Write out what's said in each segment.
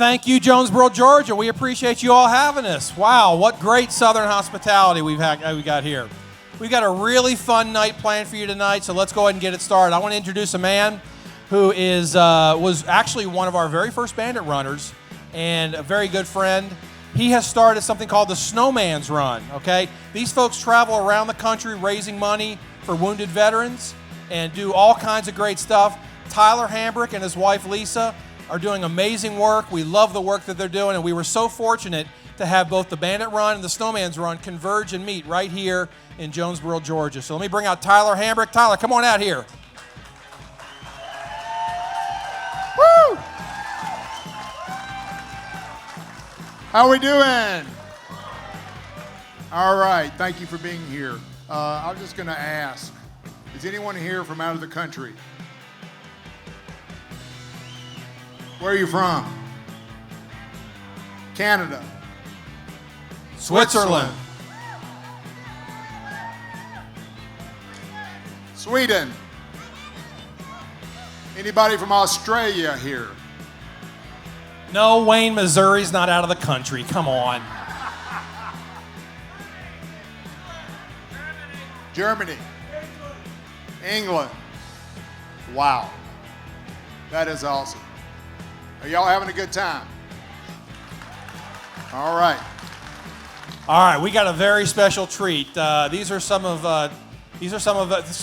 thank you, Jonesboro, Georgia. We appreciate you all having us. Wow, what great Southern hospitality we got here. We've got a really fun night planned for you tonight, so let's go ahead and get it started. I want to introduce a man who was actually one of our very first Bandit runners and a very good friend. He has started something called the Snowman's Run, okay? These folks travel around the country raising money for wounded veterans and do all kinds of great stuff. Tyler Hambrick and his wife Lisa are doing amazing work. We love the work that they're doing, and we were so fortunate to have both the Bandit Run and the Snowman's Run converge and meet right here in Jonesboro, Georgia. So let me bring out Tyler Hambrick. Tyler, come on out here. Woo! How we doing? All right, thank you for being here. I was just going to ask, is anyone here from out of the country? Where are you from? Canada. Switzerland. Sweden. Anybody from Australia here? No, Wayne, Missouri's not out of the country. Come on. Germany. England. Wow. That is awesome. Are y'all having a good time? All right. All right, we got a very special treat. These are some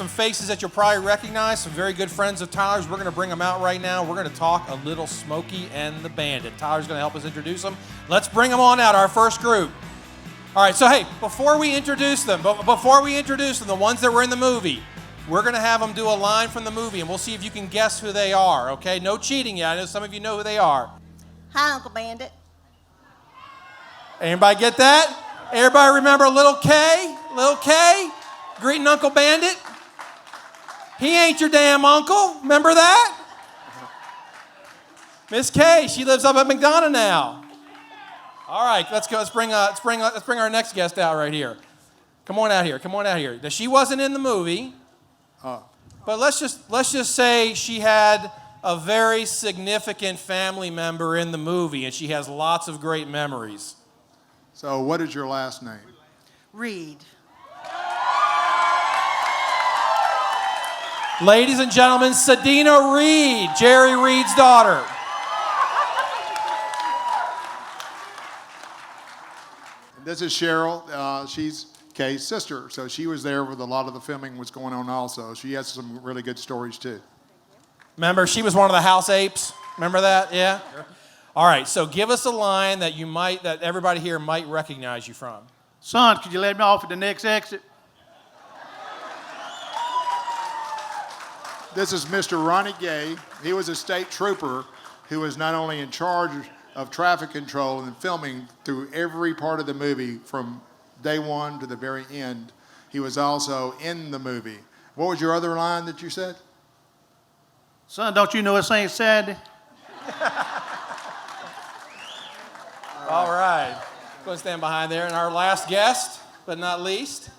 faces that you'll probably recognize, some very good friends of Tyler's. We're going to bring them out right now. We're going to talk a little Smokey and the Bandit. Tyler's going to help us introduce them. Let's bring them on out, our first group. All right, so hey, before we introduce them, the ones that were in the movie, we're going to have them do a line from the movie, and we'll see if you can guess who they are, okay? No cheating yet. I know some of you know who they are. Hi, Uncle Bandit. Everybody get that? Everybody remember Little K? Little K? Greeting Uncle Bandit? He ain't your damn uncle. Remember that? Miss K, she lives up at McDonough now. All right, let's go. Let's bring our next guest out right here. Come on out here. Now, she wasn't in the movie, but let's just say she had a very significant family member in the movie, and she has lots of great memories. So, what is your last name? Reed. Ladies and gentlemen, Sadina Reed, Jerry Reed's daughter. This is Cheryl. She's Kay's sister, so she was there with a lot of the filming was going on also. She has some really good stories too. Remember, she was one of the house apes. Remember that? Yeah? Sure. All right, so give us a line that that everybody here might recognize you from. Son, could you let me off at the next exit? This is Mr. Ronnie Gay. He was a state trooper who was not only in charge of traffic control and filming through every part of the movie from day one to the very end. He was also in the movie. What was your other line that you said? Son, don't you know it's St. Saturday? All right. Go stand behind there. And our last guest, but not least.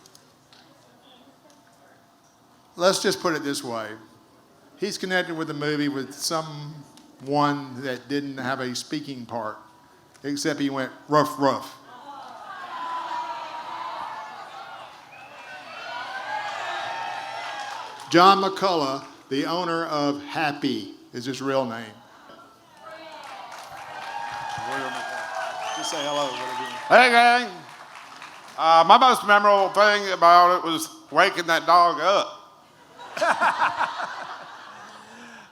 Let's just put it this way. He's connected with the movie with someone that didn't have a speaking part, except he went rough, rough. John McCullough, the owner of Happy, is his real name. Just say hello. Hey, gang. My most memorable thing about it was waking that dog up.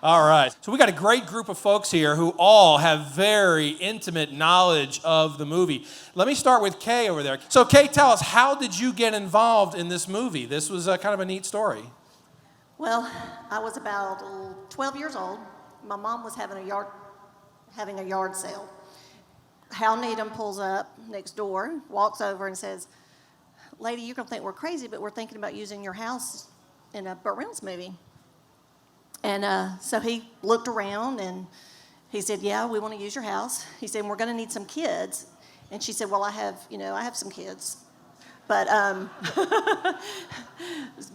All right. So we got a great group of folks here who all have very intimate knowledge of the movie. Let me start with Kay over there. So Kay, tell us, how did you get involved in this movie? This was kind of a neat story. Well, I was about 12 years old. My mom was having a yard sale. Hal Needham pulls up next door, walks over and says, "Lady, you're going to think we're crazy, but we're thinking about using your house in a Burt Reynolds movie." And so he looked around and he said, "Yeah, we want to use your house." He said, "We're going to need some kids." And she said, "Well, I have some kids." But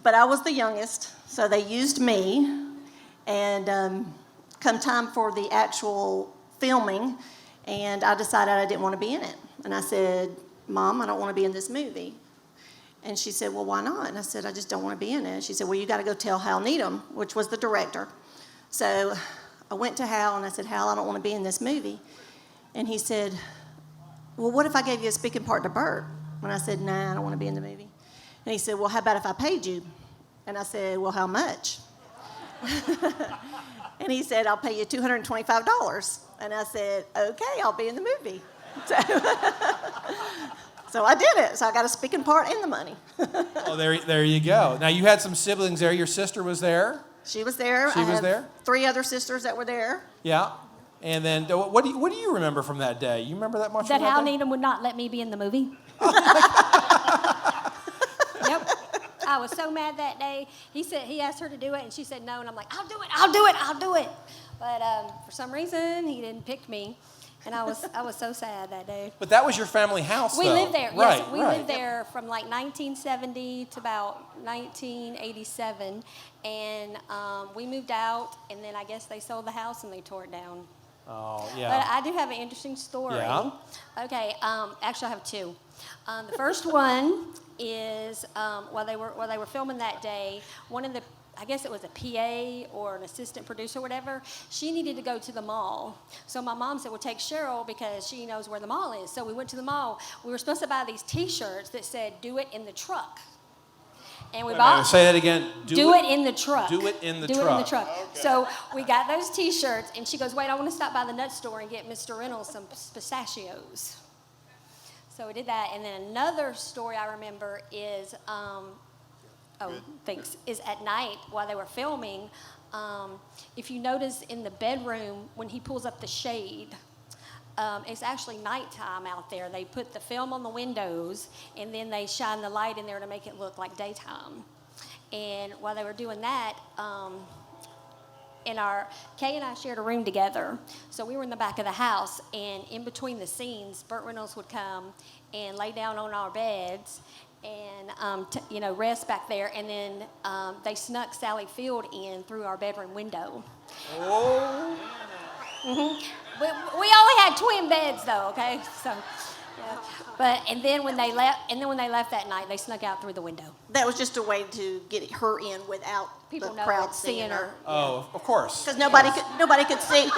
but I was the youngest, so they used me. And come time for the actual filming, And I decided I didn't want to be in it. And I said, Mom, I don't want to be in this movie. And she said, well, why not? And I said, I just don't want to be in it. She said, well, you got to go tell Hal Needham, which was the director. So I went to Hal and I said, Hal, I don't want to be in this movie. And he said, well, what if I gave you a speaking part to Burt? And I said, nah, I don't want to be in the movie. And he said, well, how about if I paid you? And I said, well, how much? And he said, I'll pay you $225. And I said, okay, I'll be in the movie. So I did it. So I got a speaking part and the money. Oh, there you go. Now, you had some siblings there. Your sister was there. She was there. She was there? 3 other sisters that were there. Yeah. And then, what do you remember from that day? You remember that much That from that Hal day? Needham would not let me be in the movie. Yep. I was so mad that day. He asked her to do it, and she said no, and I'm like, I'll do it. But for some reason, he didn't pick me, and I was so sad that day. But that was your family house, We though. lived there. Right, Yes, we right. lived there from like 1970 to about 1987, and we moved out, and then I guess they sold the house and they tore it down. Oh, yeah. But I do have an interesting story. Yeah? Okay. Actually, I have 2. The first one is while they were filming that day, one of the, I guess it was a PA or an assistant producer or whatever, she needed to go to the mall. So my mom said, well, take Cheryl because she knows where the mall is. So we went to the mall. We were supposed to buy these T-shirts that said, do it in the truck. And we bought. Say that again. Do it in the truck. Do it in the Do truck. it in the truck. Okay. So we got those T-shirts, and she goes, wait, I want to stop by the nut store and get Mr. Reynolds some pistachios. So we did that. And then another story I remember is, is at night while they were filming, if you notice in the bedroom, when he pulls up the shade, it's actually nighttime out there. They put the film on the windows, and then they shine the light in there to make it look like daytime. And while they were doing that, Kay and I shared a room together. So we were in the back of the house, and in between the scenes, Burt Reynolds would come and lay down on our beds and rest back there. And then they snuck Sally Field in through our bedroom window. Oh. Mm-hmm. We only had twin beds though, okay? So, yeah. And then when they left that night, they snuck out through the window. That was just a way to get her in without People the know crowd it's seeing her. Oh, of course. Because nobody could see.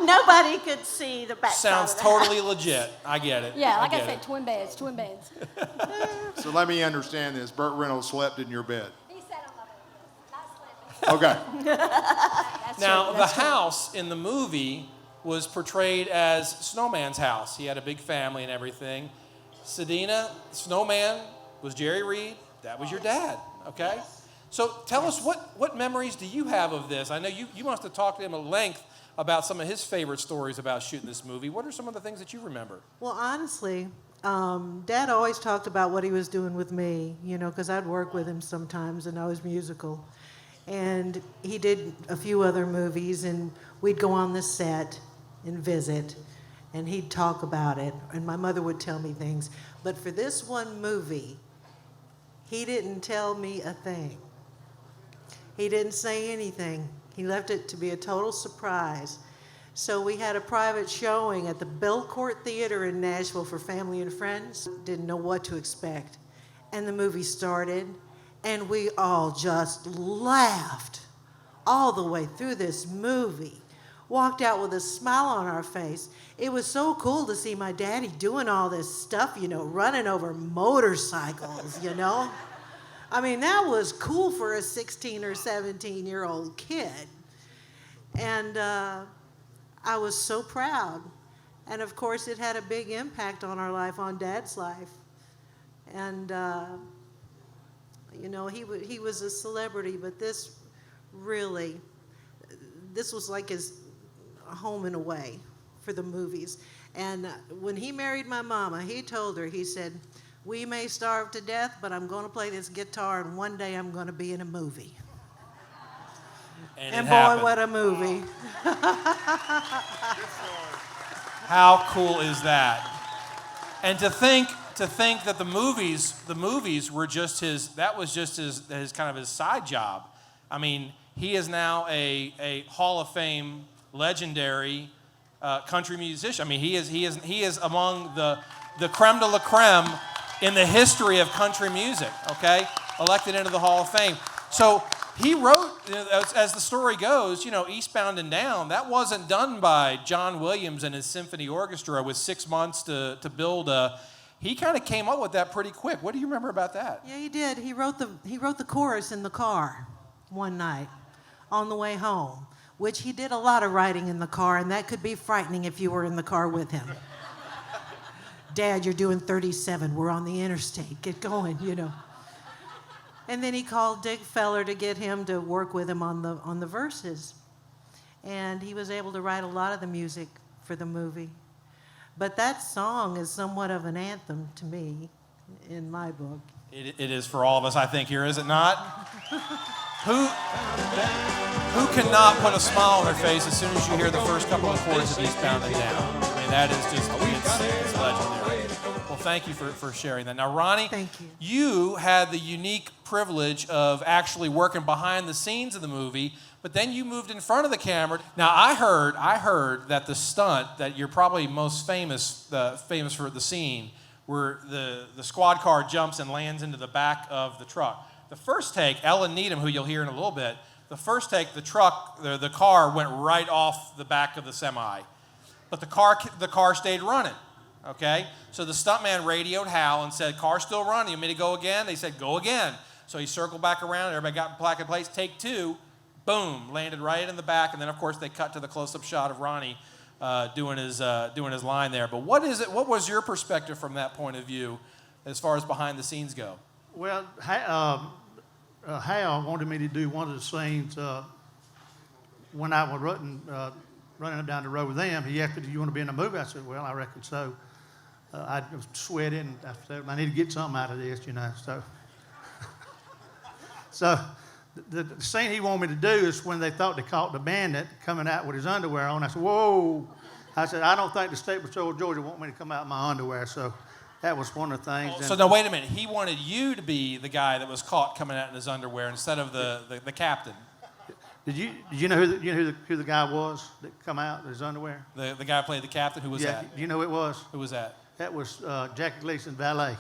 Nobody could see the back. Sounds totally legit. I get it. Yeah, like I get said, it. twin beds. So let me understand this. Burt Reynolds slept in your bed. He sat on my bed, not sleeping. Okay. That's Now, true, the that's true. house in the movie was portrayed as Snowman's house. He had a big family and everything. Sedina, Snowman was Jerry Reed. That was your dad, okay? So tell us, what memories do you have of this? I know you must have talked to him at length about some of his favorite stories about shooting this movie. What are some of the things that you remember? Well, honestly, Dad always talked about what he was doing with me, because I'd work with him sometimes, and I was musical. And he did a few other movies, and we'd go on the set and visit, and he'd talk about it, and my mother would tell me things. But for this one movie, he didn't tell me a thing. He didn't say anything. He left it to be a total surprise. So we had a private showing at the Belcourt Theater in Nashville for family and friends. Didn't know what to expect. And the movie started, and we all just laughed all the way through this movie. Walked out with a smile on our face. It was so cool to see my daddy doing all this stuff, running over motorcycles, I mean, that was cool for a 16 or 17-year-old kid. And I was so proud. And of course, it had a big impact on our life, on Dad's life. And, he was a celebrity, but this was like his home in a way for the movies. And when he married my mama, he told her, he said, we may starve to death, but I'm going to play this guitar, and one day I'm going to be in a movie. And boy, happened. what a movie. How cool is that? And to think that the movies were just his kind of his side job. I mean, he is now a Hall of Fame legendary country musician. I mean, he is among the creme de la creme in the history of country music. Okay, elected into the Hall of Fame. So he wrote, as the story goes, Eastbound and Down. That wasn't done by John Williams and his symphony orchestra with 6 months to build a. He kind of came up with that pretty quick. What do you remember about that? Yeah, he did. He wrote the chorus in the car one night on the way home, which he did a lot of writing in the car, and that could be frightening if you were in the car with him. Dad, you're doing 37. We're on the interstate. Get going, And then he called Dick Feller to get him to work with him on the verses. And he was able to write a lot of the music for the movie. But that song is somewhat of an anthem to me in my book. It is for all of us, I think, here, is it not? Who cannot put a smile on their face as soon as you hear the first couple of chords of Eastbound and Down? I mean, that is just, it's legendary. Well, thank you for sharing that. Now, Ronnie, Thank you. You had the unique privilege of actually working behind the scenes of the movie, but then you moved in front of the camera. Now, I heard that the stunt that you're probably most famous for the scene, where the squad car jumps and lands into the back of the truck. The first take, Ellen Needham, who you'll hear in a little bit, the first take, the car went right off the back of the semi, but the car stayed running. Okay, so the stuntman radioed Hal and said, "Car's still running. You want me to go again?" They said, "Go again." So he circled back around. Everybody got back in place. Take two, boom, landed right in the back. And then, of course, they cut to the close-up shot of Ronnie doing his line there. But what is it? What was your perspective from that point of view, as far as behind the scenes go? Well, Hal wanted me to do one of the scenes when I was running down the road with them. He asked me, "Do you want to be in the movie?" I said, "Well, I reckon so." I was sweating. I said, "I need to get something out of this, So the scene he wanted me to do is when they thought they caught the bandit coming out with his underwear on. I said, "Whoa." I said, "I don't think the State Patrol of Georgia want me to come out in my underwear." So that was one of the things. So now, wait a minute. He wanted you to be the guy that was caught coming out in his underwear instead of the captain. Did you know who the guy was that come out in his underwear? The guy who played the captain? Who was that? Do you know who it was? Who was that? That was Jackie Gleason's valet.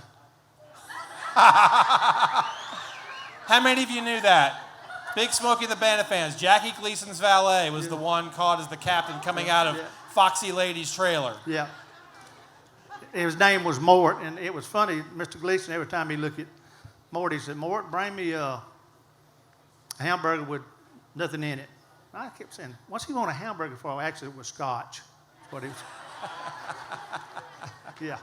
How many of you knew that? Big Smokey and the Bandit fans. Jackie Gleason's valet was the one caught as the captain coming out of Foxy Lady's trailer. Yeah. His name was Mort, and it was funny. Mr. Gleason, every time he looked at Mort, he said, "Mort, bring me a hamburger with nothing in it." I kept saying, "What's he want a hamburger for?" Actually, it was scotch. That's what he was. Yeah.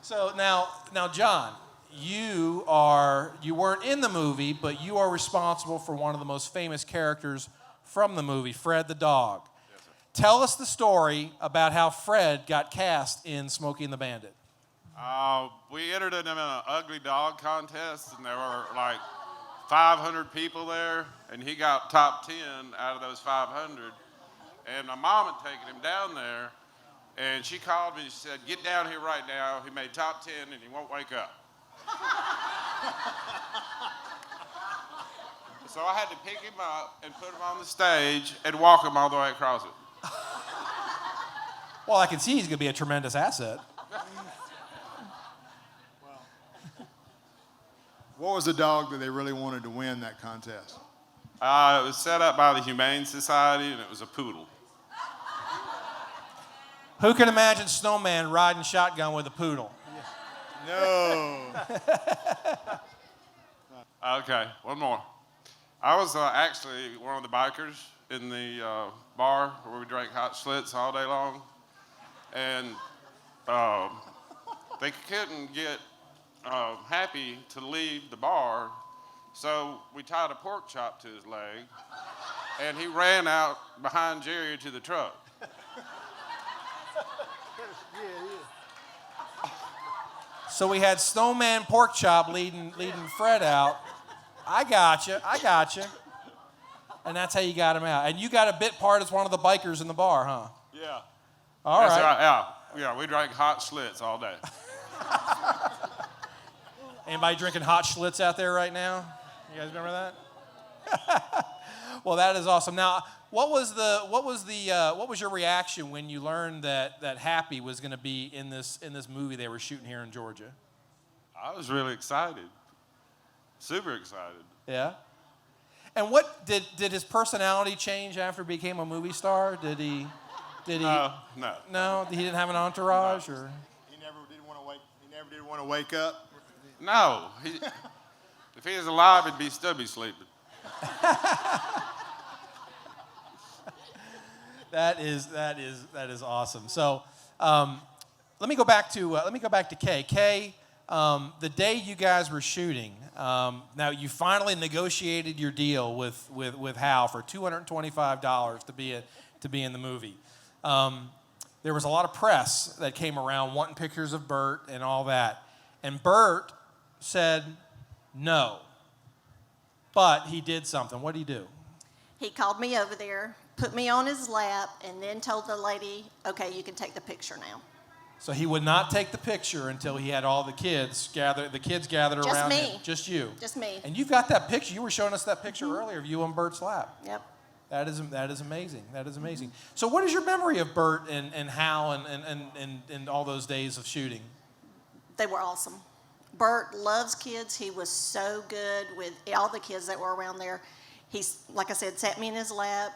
So now, John, you weren't in the movie, but you are responsible for one of the most famous characters from the movie, Fred the dog. Yes, sir. Tell us the story about how Fred got cast in Smokey and the Bandit. We entered in an ugly dog contest, and there were like 500 people there, and he got top 10 out of those 500. And my mom had taken him down there, and she called me and she said, "Get down here right now. He made top 10 and he won't wake up." So I had to pick him up and put him on the stage and walk him all the way across it. Well, I can see he's going to be a tremendous asset. What was the dog that they really wanted to win that contest? It was set up by the Humane Society, and it was a poodle. Who can imagine Snowman riding shotgun with a poodle? No. Okay, one more. I was actually one of the bikers in the bar where we drank hot schlitz all day long. And they couldn't get Happy to leave the bar, so we tied a pork chop to his leg, and he ran out behind Jerry to the truck. So we had Snowman Pork Chop leading Fred out. I got you. And that's how you got him out. And you got a bit part as one of the bikers in the bar, huh? Yeah. All right. Yeah, we drank hot schlitz all day. Anybody drinking hot Schlitz out there right now? You guys remember that? Well, that is awesome. Now, what was your reaction when you learned that Happy was going to be in this movie they were shooting here in Georgia? I was really excited. Super excited. Yeah. And what did his personality change after he became a movie star? Did he? No. No, he didn't have an entourage, or. He never did want to wake up. No. If he was alive, he'd still be sleeping. That is awesome. So, let me go back to Kay. Kay, the day you guys were shooting, now you finally negotiated your deal with Hal for $225 to be in the movie. There was a lot of press that came around wanting pictures of Burt and all that, and Burt said no, but he did something. What did he do? He called me over there, put me on his lap, and then told the lady, okay, you can take the picture now. So he would not take the picture until he had all the kids gathered around him. Just you. Just me. And you've got that picture. You were showing us that picture earlier of you on Burt's lap. Yep. That is amazing. That is amazing. So what is your memory of Burt and Hal and all those days of shooting? They were awesome. Burt loves kids. He was so good with all the kids that were around there. He's, like I said, sat me in his lap.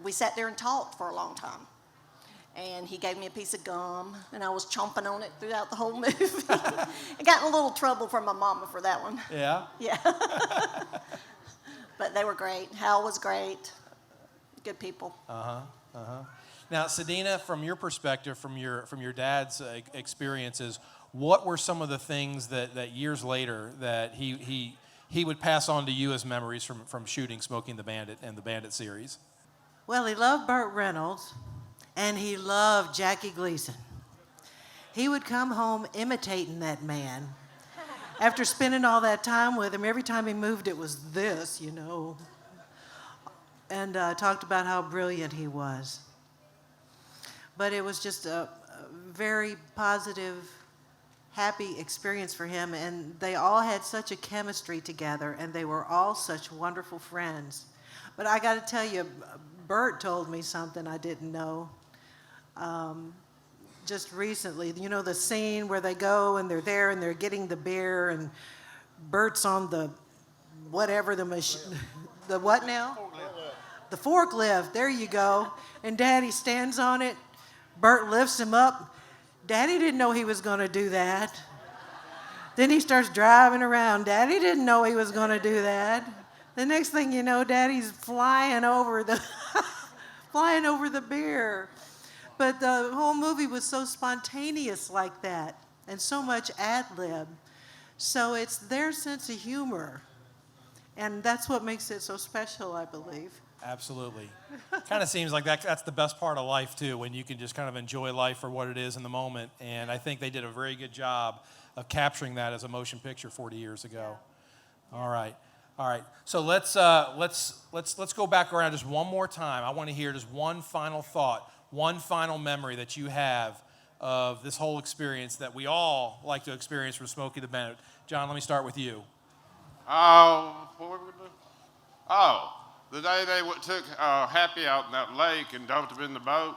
We sat there and talked for a long time. And he gave me a piece of gum, and I was chomping on it throughout the whole movie. I got in a little trouble from my mama for that one. Yeah? Yeah. But they were great. Hal was great. Good people. Now, Sedina, from your perspective, from your dad's experiences, what were some of the things that years later that he would pass on to you as memories from shooting Smokey and the Bandit and the Bandit series? Well, he loved Burt Reynolds, and he loved Jackie Gleason. He would come home imitating that man. After spending all that time with him, every time he moved, it was this, and talked about how brilliant he was. But it was just a very positive, happy experience for him, and they all had such a chemistry together, and they were all such wonderful friends. But I got to tell you, Burt told me something I didn't know. Just recently, the scene where they go and they're there and they're getting the beer, and Burt's on the whatever the machine, the what now? The forklift. There you go. And Daddy stands on it. Burt lifts him up. Daddy didn't know he was going to do that. Then he starts driving around. Daddy didn't know he was going to do that. The next thing you know, Daddy's flying over the beer. But the whole movie was so spontaneous like that, and so much ad-lib. So it's their sense of humor, and that's what makes it so special, I believe. Absolutely. Kind of seems like that's the best part of life, too, when you can just kind of enjoy life for what it is in the moment. And I think they did a very good job of capturing that as a motion picture 40 years ago. Yeah. All right. So let's go back around just one more time. I want to hear just one final thought, one final memory that you have of this whole experience that we all like to experience from Smokey the Bandit. John, let me start with you. What were we doing? The day they took Happy out in that lake and dumped him in the boat,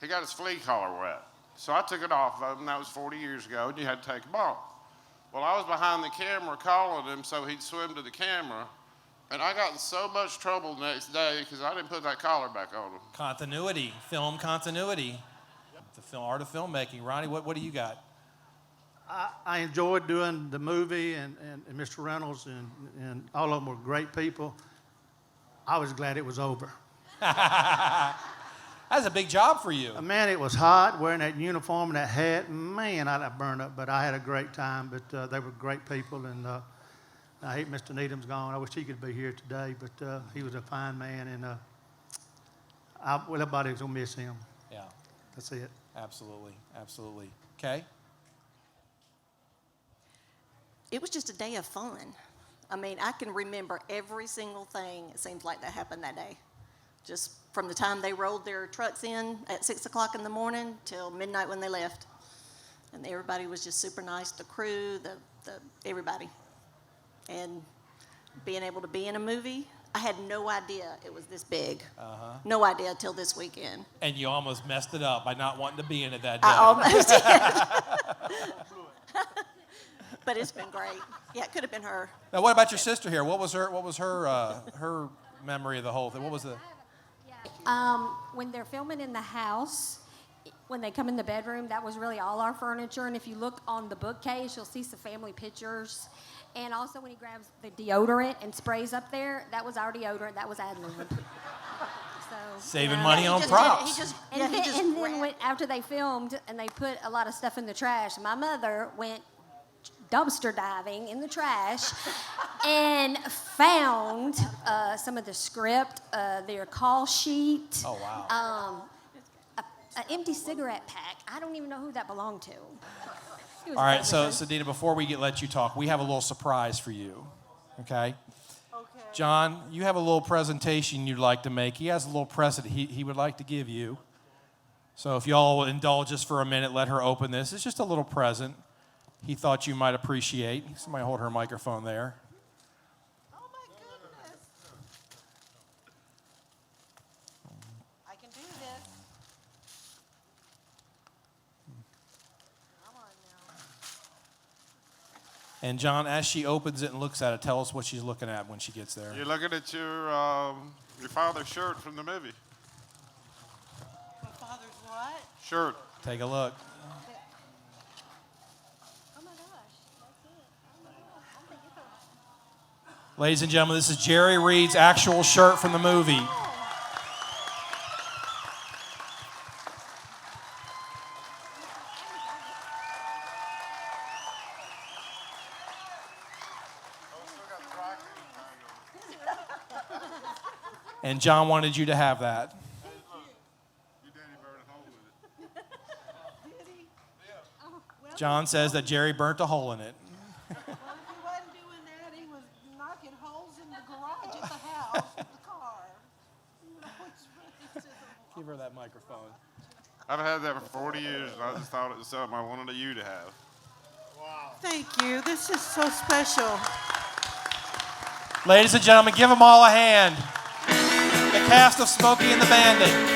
he got his flea collar wet. So I took it off of him. That was 40 years ago, and you had to take him off. Well, I was behind the camera calling him so he'd swim to the camera, and I got in so much trouble the next day because I didn't put that collar back on him. Continuity, film continuity. The art of filmmaking. Ronnie, what do you got? I enjoyed doing the movie, and Mr. Reynolds and all of them were great people. I was glad it was over. That's a big job for you. Man, it was hot, wearing that uniform and that hat. Man, I'd burned up, but I had a great time. But they were great people, and I hate Mr. Needham's gone. I wish he could be here today, but he was a fine man, and everybody's going to miss him. Yeah. That's it. Absolutely. Okay. It was just a day of fun. I mean, I can remember every single thing, it seems like, that happened that day. Just from the time they rolled their trucks in at 6 o'clock in the morning till midnight when they left. And everybody was just super nice, the crew, the everybody. And being able to be in a movie, I had no idea it was this big. No idea till this weekend. And you almost messed it up by not wanting to be in it that day. I almost did. But it's been great. Yeah, it could have been her. Now, what about your sister here? What was her memory of the whole thing? What was the? When they're filming in the house, when they come in the bedroom, that was really all our furniture. And if you look on the bookcase, you'll see some family pictures. And also when he grabs the deodorant and sprays up there, that was our deodorant. That was ad lib. Saving money on He props. just And then grabbed- after they filmed and they put a lot of stuff in the trash, my mother went dumpster diving in the trash and found some of the script, their call sheet. Oh, wow. An empty cigarette pack. I don't even know who that belonged to. All right, so Dina, before we let you talk, we have a little surprise for you, okay? Okay. John, you have a little presentation you'd like to make. He has a little present he would like to give you. So if y'all will indulge us for a minute, let her open this. It's just a little present he thought you might appreciate. Somebody hold her microphone there. Oh my goodness. I can do this. Come on now. And John, as she opens it and looks at it, tell us what she's looking at when she gets there. You're looking at your father's shirt from the movie. My father's what? Shirt. Take a look. Oh my gosh, that's it. Oh my gosh. I'm thinking for Ladies and gentlemen, this is Jerry Reed's actual shirt from the movie. And John wanted you to have that. John says that Jerry burnt a hole in it. Well, if he wasn't doing that, he was knocking holes in the garage at the house with the car. Give her that microphone. I've had that for 40 years, and I just thought it was something I wanted you to have. Thank you. This is so special. Ladies and gentlemen, give them all a hand. The cast of Smokey and the Bandit.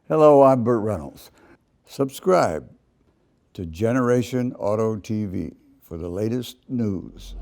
Hello, I'm Burt Reynolds. Subscribe to Generation Auto TV for the latest news.